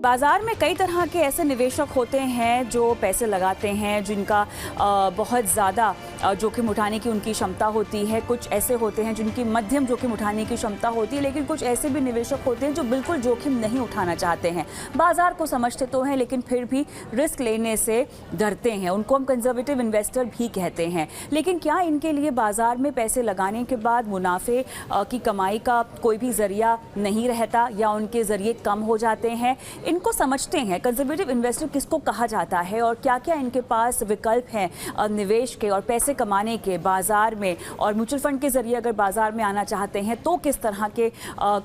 बाजार में कई तरह के ऐसे निवेशक होते हैं जो पैसे लगाते हैं, जिनका बहुत ज़्यादा जोखिम उठाने की उनकी क्षमता होती है। कुछ ऐसे होते हैं जिनकी मध्यम जोखिम उठाने की क्षमता होती है, लेकिन कुछ ऐसे भी निवेशक होते हैं जो बिल्कुल जोखिम नहीं उठाना चाहते हैं। बाजार को समझते तो हैं, लेकिन फिर भी रिस्क लेने से डरते हैं। उनको हम कंजर्वेटिव इन्वेस्टर भी कहते हैं। लेकिन क्या इनके लिए बाजार में पैसे लगाने के बाद मुनाफे की कमाई का कोई भी जरिया नहीं रहता या उनके जरिए कम हो जाते हैं? इनको समझते हैं कंजर्वेटिव इन्वेस्टर किसको कहा जाता है और क्या क्या इनके पास विकल्प हैं निवेश के और पैसे कमाने के बाजार में, और म्यूचुअल फंड के जरिए अगर बाजार में आना चाहते हैं तो किस तरह के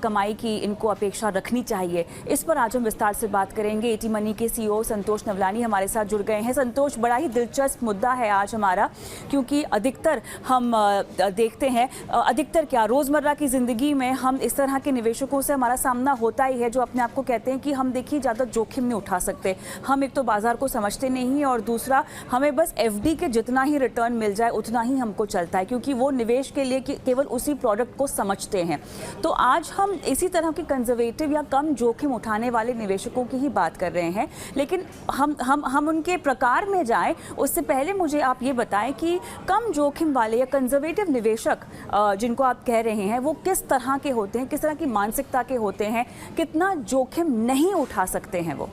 कमाई की इनको अपेक्षा रखनी चाहिए। इस पर आज हम विस्तार से बात करेंगे। एटी मनी के सीईओ संतोष नवलानी हमारे साथ जुड़ गए हैं। संतोष, बड़ा ही दिलचस्प मुद्दा है आज हमारा, क्योंकि अधिकतर हम देखते हैं, अधिकतर क्या रोज़मर्रा की ज़िंदगी में हम इस तरह के निवेशकों से हमारा सामना होता ही है जो अपने आप को कहते हैं कि हम देखिए ज़्यादा जोखिम नहीं उठा सकते। हम एक तो बाजार को समझते नहीं और दूसरा हमें बस एफडी के जितना ही रिटर्न मिल जाए उतना ही हमको चलता है, क्योंकि वो निवेश के लिए केवल उसी प्रोडक्ट को समझते हैं। तो आज हम इसी तरह के कंजर्वेटिव या कम जोखिम उठाने वाले निवेशकों की ही बात कर रहे हैं। लेकिन हम उनके प्रकार में जाएं उससे पहले मुझे आप ये बताएं कि कम जोखिम वाले या कंजर्वेटिव निवेशक जिनको आप कह रहे हैं वो किस तरह के होते हैं, किस तरह की मानसिकता के होते हैं, कितना जोखिम नहीं उठा सकते हैं वो?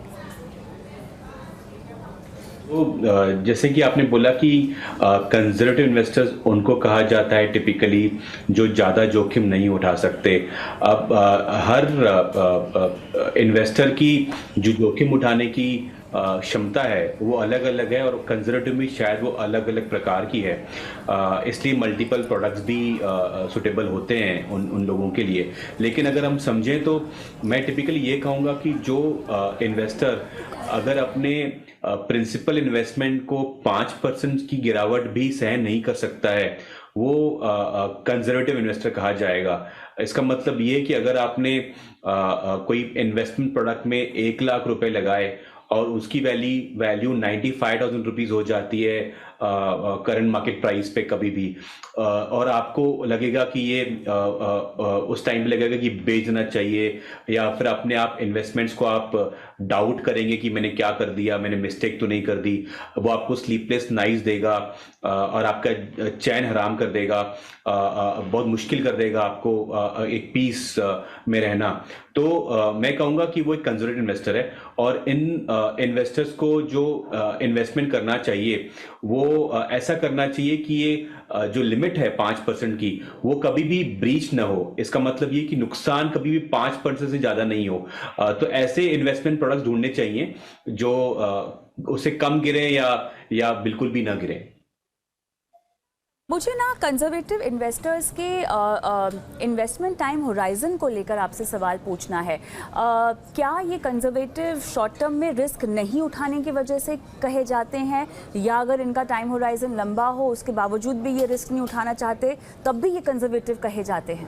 तो जैसे कि आपने बोला कि कंजर्वेटिव इन्वेस्टर्स उनको कहा जाता है टिपिकली जो ज़्यादा जोखिम नहीं उठा सकते। अब हर इन्वेस्टर की जो जोखिम उठाने की क्षमता है वो अलग अलग है और कंजर्वेटिव में शायद वो अलग अलग प्रकार की है, इसलिए मल्टीपल प्रोडक्ट्स भी सुटेबल होते हैं उन लोगों के लिए। लेकिन अगर हम समझें तो मैं टिपिकली ये कहूँगा कि जो इन्वेस्टर अगर अपने प्रिंसिपल इन्वेस्टमेंट को 5% की गिरावट भी सहन नहीं कर सकता है वो कंजर्वेटिव इन्वेस्टर कहा जाएगा। इसका मतलब ये कि अगर आपने कोई इन्वेस्टमेंट प्रोडक्ट में 1 लाख रुपए लगाए और उसकी वैल्यू 95,000 रुपीज़ हो जाती है करंट मार्केट प्राइस पे कभी भी, और आपको लगेगा कि ये उस टाइम पे लगेगा कि बेचना चाहिए, या फिर अपने आप इन्वेस्टमेंट्स को आप डाउट करेंगे कि मैंने क्या कर दिया, मैंने मिस्टेक तो नहीं कर दी। वो आपको स्लीपलेस नाइट्स देगा और आपका चैन हराम कर देगा, बहुत मुश्किल कर देगा आपको एक पीस में रहना। तो मैं कहूँगा कि वो एक कंजर्वेटिव इन्वेस्टर है और इन इन्वेस्टर्स को जो इन्वेस्टमेंट करना चाहिए वो ऐसा करना चाहिए कि ये जो लिमिट है 5% की वो कभी भी ब्रीच ना हो। इसका मतलब ये कि नुकसान कभी भी 5% से ज्यादा नहीं हो। तो ऐसे इन्वेस्टमेंट प्रोडक्ट्स ढूंढने चाहिए जो उससे कम गिरे या बिल्कुल भी ना गिरे। मुझे ना कंजर्वेटिव इन्वेस्टर्स के इन्वेस्टमेंट टाइम होराइजन को लेकर आपसे सवाल पूछना है। क्या ये कंजर्वेटिव शॉर्ट टर्म में रिस्क नहीं उठाने की वजह से कहे जाते हैं, या अगर इनका टाइम होराइजन लंबा हो उसके बावजूद भी ये रिस्क नहीं उठाना चाहते तब भी ये कंजर्वेटिव कहे जाते हैं?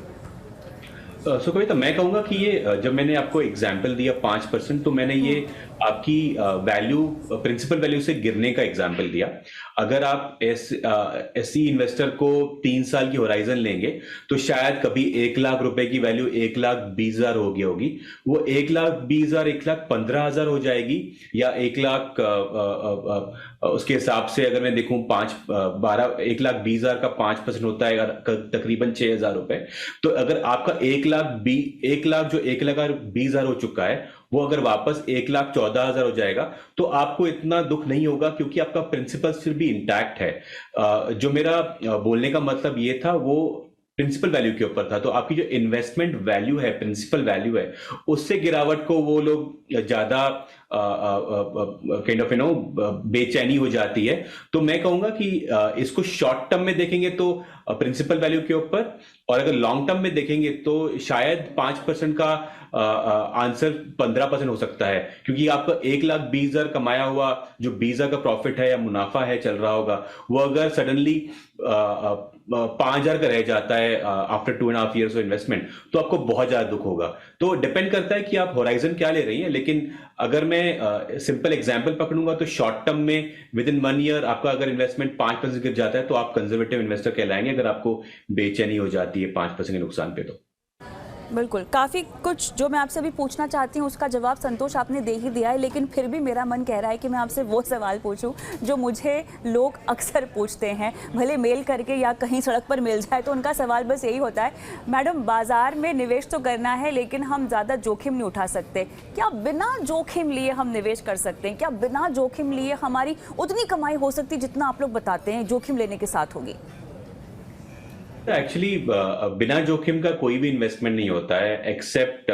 सो कविता, मैं कहूँगा कि ये जब मैंने आपको एग्जाम्पल दिया 5%, तो मैंने ये आपकी वैल्यू प्रिंसिपल वैल्यू से गिरने का एग्जाम्पल दिया। अगर आप एससी इन्वेस्टर को 3 साल की होराइजन लेंगे तो शायद कभी 1 लाख रुपए की वैल्यू 1,20,000 हो गई होगी, वो 1,20,000 1,15,000 हो जाएगी, या 1 लाख उसके हिसाब से अगर मैं देखूं 1,20,000 का 5% होता है तकरीबन 6,000 रुपए। तो अगर आपका 1,20,000 हो चुका है वो अगर वापस 1,14,000 हो जाएगा तो आपको इतना दुख नहीं होगा, क्योंकि आपका प्रिंसिपल फिर भी इंटैक्ट है। जो मेरा बोलने का मतलब ये था वो प्रिंसिपल वैल्यू के ऊपर था। तो आपकी जो इन्वेस्टमेंट वैल्यू है, प्रिंसिपल वैल्यू है, उससे गिरावट को वो लोग ज्यादा काइंड ऑफ बेचैनी हो जाती है। तो मैं कहूंगा कि इसको शॉर्ट टर्म में देखेंगे तो प्रिंसिपल वैल्यू के ऊपर, और अगर लॉन्ग टर्म में देखेंगे तो शायद 5% का आंसर 15% हो सकता है, क्योंकि आपका 1,20,000 कमाया हुआ जो 20,000 का प्रॉफिट है या मुनाफा है चल रहा होगा, वो अगर सडनली 5,000 का रह जाता है आफ्टर 2.5 years ऑफ इन्वेस्टमेंट, तो आपको बहुत ज्यादा दुख होगा। तो डिपेंड करता है कि आप होराइजन क्या ले रही हैं। लेकिन अगर मैं सिंपल एग्जांपल पकड़ूंगा तो शॉर्ट टर्म में विद इन 1 year आपका अगर इन्वेस्टमेंट 5% गिर जाता है तो आप कंजर्वेटिव इन्वेस्टर कहलाएंगे, अगर आपको बेचैनी हो जाती है 5% के नुकसान पे। तो बिल्कुल, काफ़ी कुछ जो मैं आपसे अभी पूछना चाहती हूँ उसका जवाब संतोष आपने दे ही दिया है, लेकिन फिर भी मेरा मन कह रहा है कि मैं आपसे वो सवाल पूछूं जो मुझे लोग अक्सर पूछते हैं, भले मेल करके या कहीं सड़क पर मिल जाए तो उनका सवाल बस यही होता है, मैडम बाजार में निवेश तो करना है लेकिन हम ज़्यादा जोखिम नहीं उठा सकते, क्या बिना जोखिम लिए हम निवेश कर सकते हैं? क्या बिना जोखिम लिए हमारी उतनी कमाई हो सकती जितना आप लोग बताते हैं जोखिम लेने के साथ होगी? एक्चुअली बिना जोखिम का कोई भी इन्वेस्टमेंट नहीं होता है except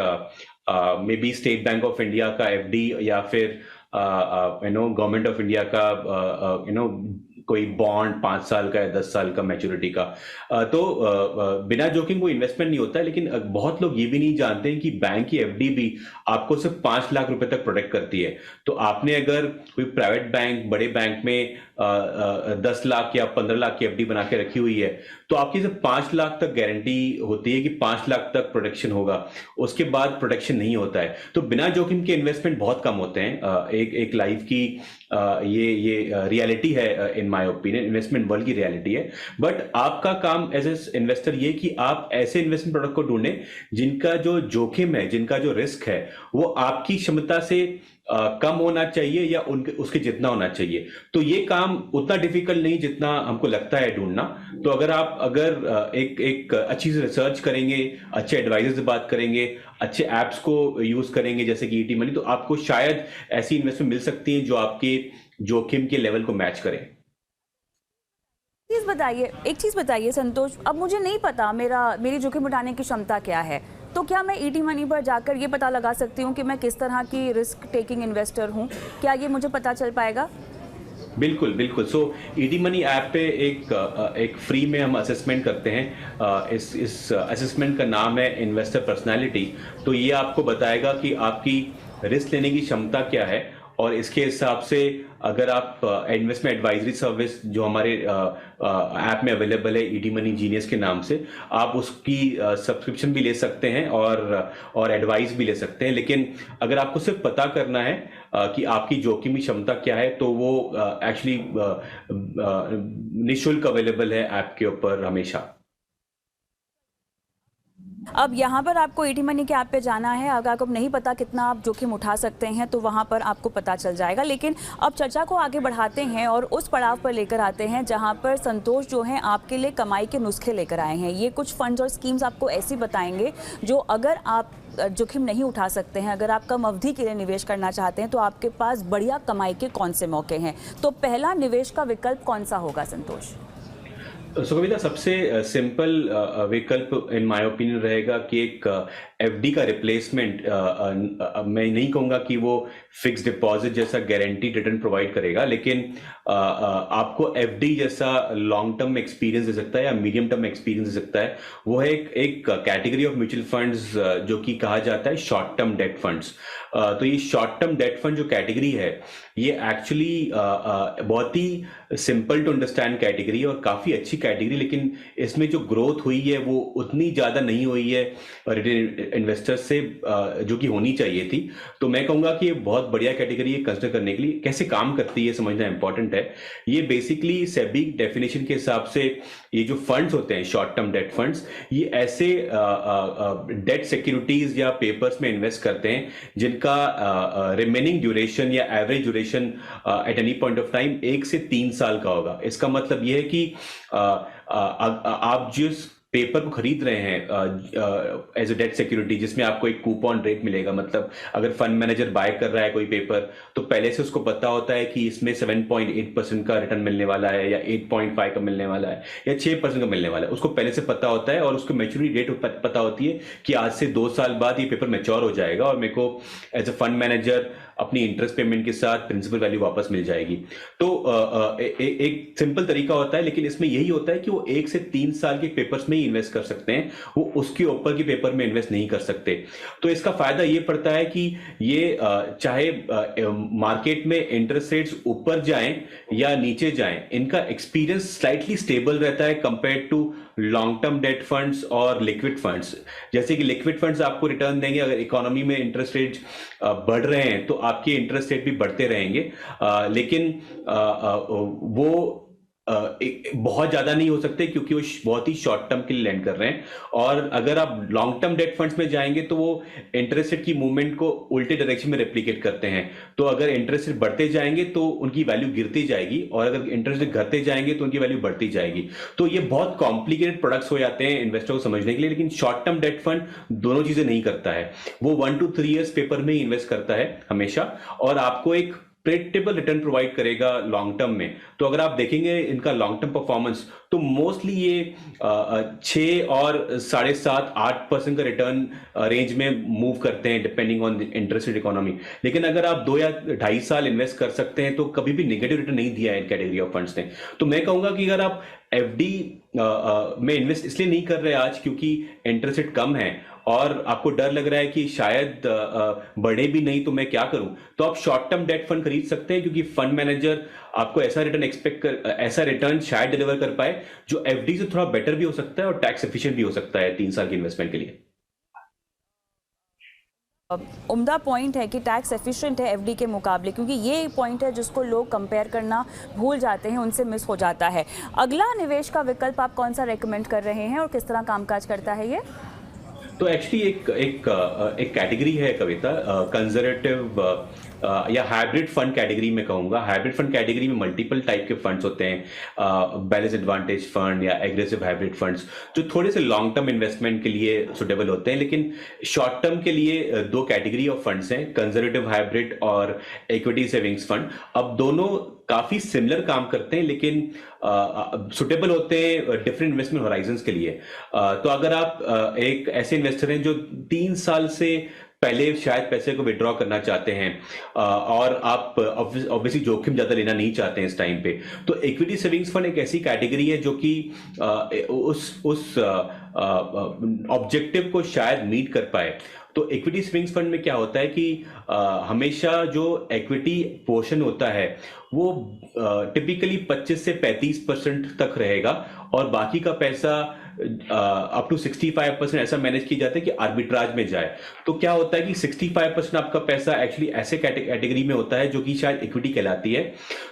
maybe State Bank of India का एफडी या फिर गवर्नमेंट ऑफ इंडिया का कोई बॉन्ड 5 साल का या 10 साल का मैच्योरिटी का। बिना जोखिम कोई इन्वेस्टमेंट नहीं होता है, लेकिन बहुत लोग ये भी नहीं जानते हैं कि बैंक की एफडी भी आपको सिर्फ 5 लाख रुपए तक प्रोटेक्ट करती है। तो आपने अगर कोई प्राइवेट बैंक, बड़े बैंक में 10 लाख या 15 लाख की एफडी बना के रखी हुई है, तो आपकी सिर्फ 5 लाख तक गारंटी होती है कि 5 लाख तक प्रोटेक्शन होगा, उसके बाद प्रोटेक्शन नहीं होता है। तो बिना जोखिम के इन्वेस्टमेंट बहुत कम होते हैं। एक लाइफ की ये रियलिटी है, in my opinion investment world की रियलिटी है। बट आपका काम एज ए इन्वेस्टर ये कि आप ऐसे इन्वेस्टमेंट प्रोडक्ट को ढूंढें जिनका जो जोखिम है, जिनका जो रिस्क है वो आपकी क्षमता से कम होना चाहिए या उनके उसके जितना होना चाहिए। तो ये काम उतना डिफिकल्ट नहीं जितना हमको लगता है ढूंढना। तो अगर एक अच्छी से रिसर्च करेंगे, अच्छे एडवाइजर से बात करेंगे, अच्छे एप्स को यूज करेंगे जैसे कि ईटी मनी, तो आपको शायद ऐसी इन्वेस्टमेंट मिल सकती है जो आपके जोखिम के लेवल को मैच करे। एक चीज़ बताइए संतोष, अब मुझे नहीं पता मेरी जोखिम उठाने की क्षमता क्या है, तो क्या मैं ईटी मनी पर जाकर ये पता लगा सकती हूँ कि मैं किस तरह की रिस्क टेकिंग इन्वेस्टर हूँ? क्या ये मुझे पता चल पाएगा? बिल्कुल बिल्कुल। सो ईटी मनी ऐप पे एक फ्री में हम असेसमेंट करते हैं। इस असेसमेंट का नाम है इन्वेस्टर पर्सनालिटी। तो ये आपको बताएगा कि आपकी रिस्क लेने की क्षमता क्या है, और इसके हिसाब से अगर आप इन्वेस्टमेंट एडवाइजरी सर्विस जो हमारे ऐप में अवेलेबल है ईटी मनी जीनियस के नाम से, आप उसकी सब्सक्रिप्शन भी ले सकते हैं और एडवाइस भी ले सकते हैं। लेकिन अगर आपको सिर्फ पता करना है कि आपकी जोखिम की क्षमता क्या है, तो वो एक्चुअली निःशुल्क अवेलेबल है ऐप के ऊपर हमेशा। अब यहाँ पर आपको ईटी मनी के ऐप पे जाना है, अगर आपको नहीं पता कितना आप जोखिम उठा सकते हैं तो वहाँ पर आपको पता चल जाएगा। लेकिन अब चर्चा को आगे बढ़ाते हैं और उस पड़ाव पर लेकर आते हैं जहाँ पर संतोष जो हैं आपके लिए कमाई के नुस्खे लेकर आए हैं। ये कुछ फंड्स और स्कीम्स आपको ऐसी बताएंगे जो अगर आप जोखिम नहीं उठा सकते हैं, अगर आप कम अवधि के लिए निवेश करना चाहते हैं तो आपके पास बढ़िया कमाई के कौन से मौके हैं। तो पहला निवेश का विकल्प कौन सा होगा संतोष? कविता, सबसे सिंपल विकल्प इन माय ओपिनियन रहेगा कि एक एफडी का रिप्लेसमेंट, मैं नहीं कहूँगा कि वो फिक्स डिपॉजिट जैसा गारंटीड रिटर्न प्रोवाइड करेगा, लेकिन आपको एफडी जैसा लॉन्ग टर्म एक्सपीरियंस दे सकता है या मीडियम टर्म एक्सपीरियंस दे सकता है। वो है एक कैटेगरी ऑफ म्यूचुअल फंड्स जो कि कहा जाता है शॉर्ट टर्म डेट फंड्स। तो ये शॉर्ट टर्म डेट फंड जो कैटेगरी है, ये एक्चुअली बहुत ही सिंपल टू अंडरस्टैंड कैटेगरी है और काफ़ी अच्छी कैटेगरी, लेकिन इसमें जो ग्रोथ हुई है वो उतनी ज़्यादा नहीं हुई है रिटेल इन्वेस्टर्स से जो कि होनी चाहिए थी। तो मैं कहूँगा कि ये बहुत बढ़िया कैटेगरी है कंसिडर करने के लिए। कैसे काम करती है समझना इंपॉर्टेंट है। ये बेसिकली सेबी डेफिनेशन के हिसाब से ये जो फंड्स होते हैं शॉर्ट टर्म डेट फंड्स, ये ऐसे डेट सिक्योरिटीज या पेपर्स में इन्वेस्ट करते हैं जिनका रिमेनिंग ड्यूरेशन या average duration at any point of time 1 से 3 साल का होगा। इसका मतलब यह है कि आप जिस पेपर को खरीद रहे हैं एज ए डेट सिक्योरिटी, जिसमें आपको एक कूपन रेट मिलेगा, मतलब अगर फंड मैनेजर बाय कर रहा है कोई पेपर तो पहले से उसको पता होता है कि इसमें 7.8% का रिटर्न मिलने वाला है या 8.5 का मिलने वाला है या 6% का मिलने वाला है, उसको पहले से पता होता है और उसको मैच्योरिटी डेट पता होती है कि आज से 2 साल बाद ये पेपर मैच्योर हो जाएगा और मेरे को एज ए फंड मैनेजर अपनी इंटरेस्ट पेमेंट के साथ प्रिंसिपल वैल्यू वापस मिल जाएगी। तो एक सिंपल तरीका होता है, लेकिन इसमें यही होता है कि वो 1 से 3 साल के पेपर्स में ही इन्वेस्ट कर सकते हैं, वो उसके ऊपर के पेपर में इन्वेस्ट नहीं कर सकते। तो इसका फायदा ये पड़ता है कि ये चाहे मार्केट में इंटरेस्ट रेट्स ऊपर जाएं या नीचे जाएं, इनका एक्सपीरियंस स्लाइटली स्टेबल रहता है compare to long term debt funds और लिक्विड फंड्स। जैसे कि लिक्विड फंड्स आपको रिटर्न देंगे, अगर इकोनॉमी में इंटरेस्ट रेट बढ़ रहे हैं तो आपके इंटरेस्ट रेट भी बढ़ते रहेंगे, लेकिन वो बहुत ज्यादा नहीं हो सकते क्योंकि वो बहुत ही शॉर्ट टर्म के लिए लैंड कर रहे हैं। और अगर आप लॉन्ग टर्म डेट फंड्स में जाएंगे तो वो इंटरेस्ट रेट की मूवमेंट को उल्टे डायरेक्शन में रेप्लिकेट करते हैं। तो अगर इंटरेस्ट रेट बढ़ते जाएंगे तो उनकी वैल्यू गिरती जाएगी, और अगर इंटरेस्ट रेट घटते जाएंगे तो उनकी वैल्यू बढ़ती जाएगी। तो ये बहुत कॉम्प्लिकेटेड प्रोडक्ट्स हो जाते हैं इन्वेस्टर को समझने के लिए। लेकिन शॉर्ट टर्म डेट फंड दोनों चीजें नहीं करता है, वो 1 to 3 years पेपर में ही इन्वेस्ट करता है हमेशा, और आपको एक प्रेडिक्टेबल रिटर्न प्रोवाइड करेगा लॉन्ग टर्म में। तो अगर आप देखेंगे इनका लॉन्ग टर्म परफॉर्मेंस, तो मोस्टली ये 6 और 7.5-8% का रिटर्न रेंज में मूव करते हैं depending on interest rate economy. लेकिन अगर आप 2 या 2.5 साल इन्वेस्ट कर सकते हैं तो कभी भी नेगेटिव रिटर्न नहीं दिया है इन कैटेगरी ऑफ फंड्स ने। तो मैं कहूंगा कि अगर आप एफडी में इन्वेस्ट इसलिए नहीं कर रहे आज क्योंकि इंटरेस्ट रेट कम है और आपको डर लग रहा है कि शायद बढ़े भी नहीं तो मैं क्या करूं, तो आप शॉर्ट टर्म डेट फंड खरीद सकते हैं, क्योंकि फंड मैनेजर आपको ऐसा रिटर्न शायद डिलीवर कर पाए जो एफडी से थोड़ा बेटर भी हो सकता है और टैक्स एफिशिएंट भी हो सकता है 3 साल की इन्वेस्टमेंट के लिए। उम्दा पॉइंट है कि टैक्स एफिशिएंट है एफडी के मुकाबले, क्योंकि ये पॉइंट है जिसको लोग कंपेयर करना भूल जाते हैं, उनसे मिस हो जाता है। अगला निवेश का विकल्प आप कौन सा रेकमेंड कर रहे हैं और किस तरह कामकाज करता है ये? तो एक्चुअली एक कैटेगरी है कविता, कंजर्वेटिव या हाइब्रिड फंड कैटेगरी में कहूंगा। हाइब्रिड फंड कैटेगरी में मल्टीपल टाइप के फंड्स होते हैं, बैलेंस एडवांटेज फंड या एग्रेसिव हाइब्रिड फंड्स, जो थोड़े से लॉन्ग टर्म इन्वेस्टमेंट के लिए सुटेबल होते हैं। लेकिन शॉर्ट टर्म के लिए 2 कैटेगरी ऑफ फंड्स हैं, कंजर्वेटिव हाइब्रिड और इक्विटी सेविंग्स फंड। अब दोनों काफी सिमिलर काम करते हैं, लेकिन सुटेबल होते हैं डिफरेंट इन्वेस्टमेंट होराइजंस के लिए। तो अगर आप एक ऐसे इन्वेस्टर हैं जो 3 साल से पहले शायद पैसे को विड्रॉ करना चाहते हैं और आप ऑब्वियसली जोखिम ज्यादा लेना नहीं चाहते हैं इस टाइम पे, तो इक्विटी सेविंग्स फंड एक ऐसी कैटेगरी है जो कि उस ऑब्जेक्टिव को शायद मीट कर पाए। तो इक्विटी सेविंग्स फंड में क्या होता है कि हमेशा जो इक्विटी पोर्शन होता है वो टिपिकली 25 से 35% तक रहेगा, और बाकी का पैसा अप टू 65% ऐसा मैनेज किया जाता है कि आर्बिट्राज में जाए। तो क्या होता है कि 65% आपका पैसा एक्चुअली ऐसे कैटेगरी में होता है जो कि शायद इक्विटी कहलाती है।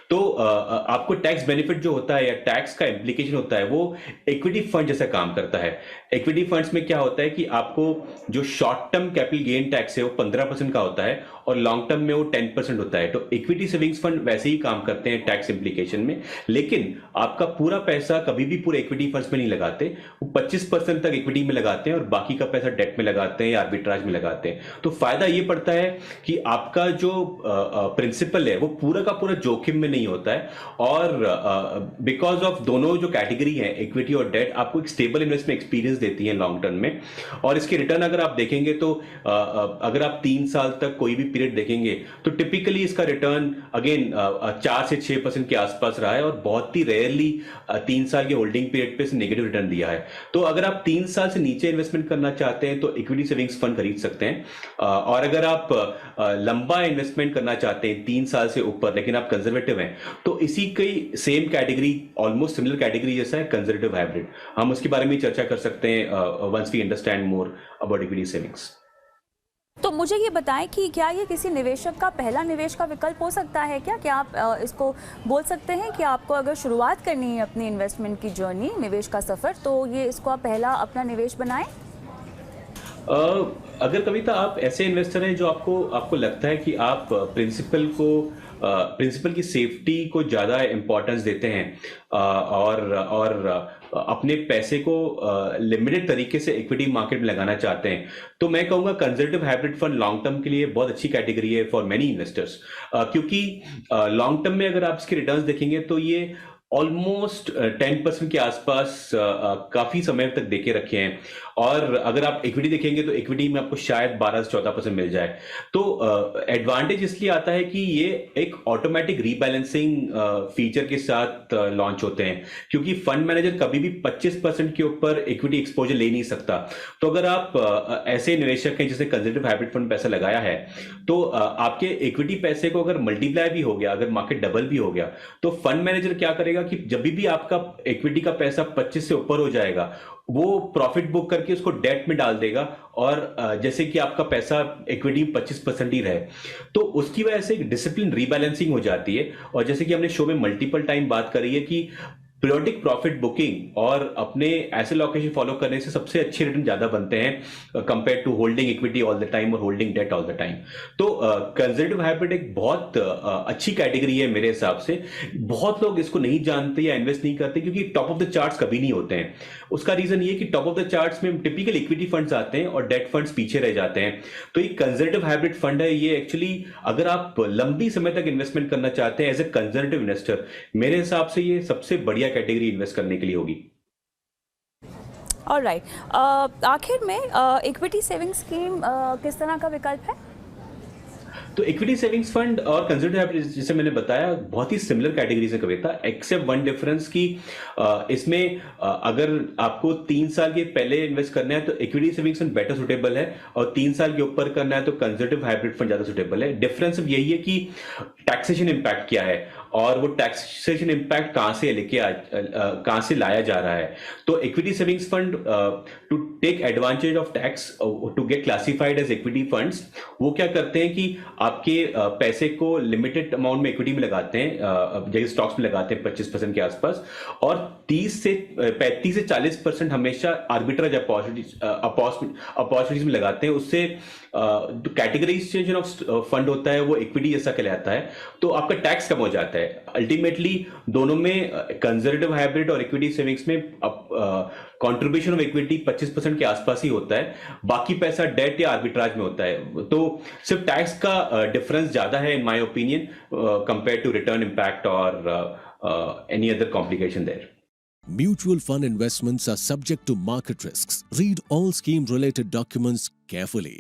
तो आपको टैक्स बेनिफिट जो होता है या टैक्स का इम्प्लीकेशन होता है वो इक्विटी फंड जैसा काम करता है। इक्विटी फंड्स में क्या होता है कि आपको जो short term capital gain tax है वो 15% का होता है और लॉन्ग टर्म में वो 10% होता है। तो इक्विटी सेविंग्स फंड वैसे ही काम करते हैं टैक्स इम्प्लीकेशन में, लेकिन आपका पूरा पैसा कभी भी पूरे इक्विटी फंड्स में नहीं लगाते, वो 25% तक इक्विटी में लगाते हैं और बाकी का पैसा डेट में लगाते हैं या आर्बिट्राज में लगाते हैं। तो फायदा ये पड़ता है कि आपका जो प्रिंसिपल है वो पूरा का पूरा जोखिम में नहीं होता है, और बिकॉज ऑफ दोनों जो कैटेगरी है इक्विटी और डेट आपको एक स्टेबल इन्वेस्टमेंट एक्सपीरियंस देती है लॉन्ग टर्म में। और इसके रिटर्न अगर आप देखेंगे तो अगर आप 3 साल तक कोई भी पीरियड देखेंगे तो टिपिकली इसका रिटर्न अगेन 4 से 6% के आसपास रहा है, और बहुत ही रेयरली 3 साल के होल्डिंग पीरियड पे नेगेटिव रिटर्न दिया है। तो अगर आप 3 साल से नीचे इन्वेस्टमेंट करना चाहते हैं तो इक्विटी सेविंग्स फंड खरीद सकते हैं, और अगर आप लंबा इन्वेस्टमेंट करना चाहते हैं 3 साल से ऊपर लेकिन आप कंजर्वेटिव हैं तो इसी की same category, almost similar category जैसा है कंजर्वेटिव हाइब्रिड, हम उसके बारे में चर्चा कर सकते हैं once we understand more about equity savings. तो मुझे ये बताएं कि क्या ये किसी निवेशक का पहला निवेश का विकल्प हो सकता है क्या आप इसको बोल सकते हैं कि आपको अगर शुरुआत करनी है अपनी इन्वेस्टमेंट की जर्नी, निवेश का सफ़र, तो ये इसको आप पहला अपना निवेश बनाएं? अगर कविता आप ऐसे इन्वेस्टर हैं जो आपको लगता है कि आप प्रिंसिपल की सेफ्टी को ज़्यादा इंपॉर्टेंस देते हैं और अपने पैसे को लिमिटेड तरीके से इक्विटी मार्केट में लगाना चाहते हैं, तो मैं कहूँगा conservative hybrid fund long term के लिए बहुत अच्छी कैटेगरी है फॉर मेनी इन्वेस्टर्स, क्योंकि लॉन्ग टर्म में अगर आप इसके रिटर्न्स देखेंगे तो ये ऑलमोस्ट 10% के आसपास काफी समय तक देके रखे हैं, और अगर आप इक्विटी देखेंगे तो इक्विटी में आपको शायद 12 से 14% मिल जाए। तो एडवांटेज इसलिए आता है कि ये एक ऑटोमेटिक रीबैलेंसिंग फीचर के साथ लॉन्च होते हैं, क्योंकि फंड मैनेजर कभी भी 25% के ऊपर इक्विटी एक्सपोजर ले नहीं सकता। तो अगर आप ऐसे निवेशक हैं जिसने कंजर्वेटिव हाइब्रिड फंड पैसा लगाया है, तो आपके इक्विटी पैसे को अगर मल्टीप्लाई भी हो गया, अगर मार्केट डबल भी हो गया, तो फंड मैनेजर क्या करेगा कि जब भी आपका इक्विटी का पैसा 25 से ऊपर हो जाएगा वो प्रॉफिट बुक करके उसको डेट में डाल देगा, और जैसे कि आपका पैसा इक्विटी में 25% ही रहे, तो उसकी वजह से एक डिसिप्लिन रीबैलेंसिंग हो जाती है। और जैसे कि हमने शो में मल्टीपल टाइम बात करी है कि पीरियोडिक प्रॉफिट बुकिंग और अपने ऐसे लोकेशन फॉलो करने से सबसे अच्छे रिटर्न ज्यादा बनते हैं compare to holding equity all the time और holding debt all the time. तो कंजर्वेटिव हाइब्रिड एक बहुत अच्छी कैटेगरी है मेरे हिसाब से। बहुत लोग इसको नहीं जानते या इन्वेस्ट नहीं करते क्योंकि टॉप ऑफ द चार्ट्स कभी नहीं होते हैं। उसका रीजन ये कि टॉप ऑफ द चार्ट्स में टिपिकल इक्विटी फंड्स आते हैं और डेट फंड्स पीछे रह जाते हैं। तो ये कंजर्वेटिव हाइब्रिड फंड है। ये एक्चुअली अगर आप लंबी समय तक इन्वेस्टमेंट करना चाहते हैं एज ए कंजर्वेटिव इन्वेस्टर, मेरे हिसाब से ये सबसे बढ़िया कैटेगरी इन्वेस्ट करने के लिए होगी। ऑलराइट, आखिर में इक्विटी सेविंग स्कीम किस तरह का विकल्प है? तो इक्विटी सेविंग्स फंड और कंजर्वेटिव हाइब्रिड जैसे मैंने बताया बहुत ही सिमिलर कैटेगरीज है कविता, एक्सेप्ट वन डिफरेंस की इसमें अगर आपको 3 साल के पहले इन्वेस्ट करना है तो equity savings fund better suitable है, और 3 साल के ऊपर करना है तो कंजर्वेटिव हाइब्रिड फंड ज्यादा सुटेबल है। डिफरेंस अब यही है कि टैक्सेशन इंपैक्ट क्या है और वो टैक्सेशन इंपैक्ट कहां से लाया जा रहा है। तो equity savings fund to take advantage of tax to get classified as equity funds, वो क्या करते हैं कि आपके पैसे को लिमिटेड अमाउंट में इक्विटी में लगाते हैं, जैसे स्टॉक्स में लगाते हैं 25% के आसपास, और 35 से 40% हमेशा आर्बिट्रेज अपॉर्चुनिटीज में लगाते हैं। उससे कैटेगराइजेशन ऑफ फंड होता है वो इक्विटी जैसा कहलाता है, तो आपका टैक्स कम हो जाता है। अल्टीमेटली दोनों में, कंजर्वेटिव हाइब्रिड और इक्विटी सेविंग्स में कंट्रीब्यूशन ऑफ इक्विटी 25% के आसपास ही होता है, बाकी पैसा डेट या आर्बिट्राज में होता है। तो सिर्फ टैक्स का डिफरेंस ज्यादा है in my opinion compare to return impact और any other complication there. Mutual fund investments are subject to market risks. Read all scheme related documents carefully.